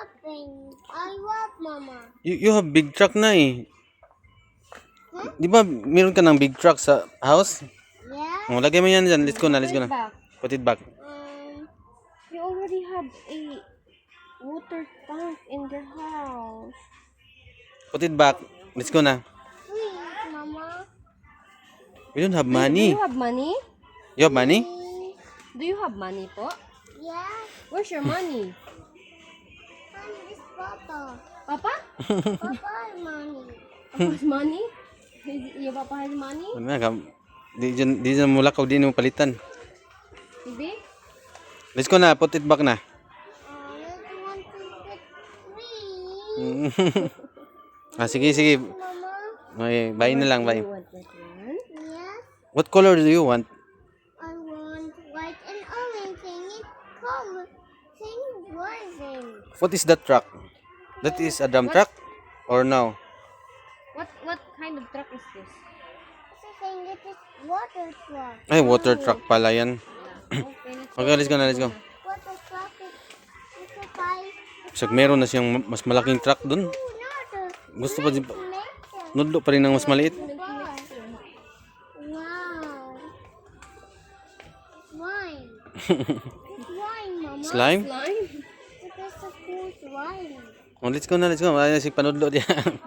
shopping. I want, Mama. You have big truck na eh. Huh? Di ba meron ka ng big truck sa house? Yeah. Oh, lagay mo yan dyan. Let's go na, let's go Put it na. back. Put it back. You already have a water tank in the house. Put it back. Let's go na. Please, Mama. We don't have Do money. you have money? You have money? Please. Do you have money po? Yeah. Where's your money? And this Papa. Papa? Papa has money. Papa's money? Your papa has money? Ano na, di dyan mula ka, di mo palitan. Bibi? Let's go na, put it back na. I don't want to get free. Sige, sige. Mama. Okay, bye na lang, bye. You want that one? Yes. What color do you want? I want white and orange and it color. Sing rising. What is that truck? That is a dump truck? Or no? What kind of truck is this? So saying it is water truck. Ay, water truck pala yan. Yeah. Okay, Okay, let's go na, let's go. Water truck is a five. Sag meron na siyang mas malaking truck dun. Gusto pa din pa. Nudlo pa rin ng mas maliit. Wow. Slime. Slime, Mama. Slime? Slime? It is a cool slime. Oh, let's go na, let's go. Ay, si panudlo diyan.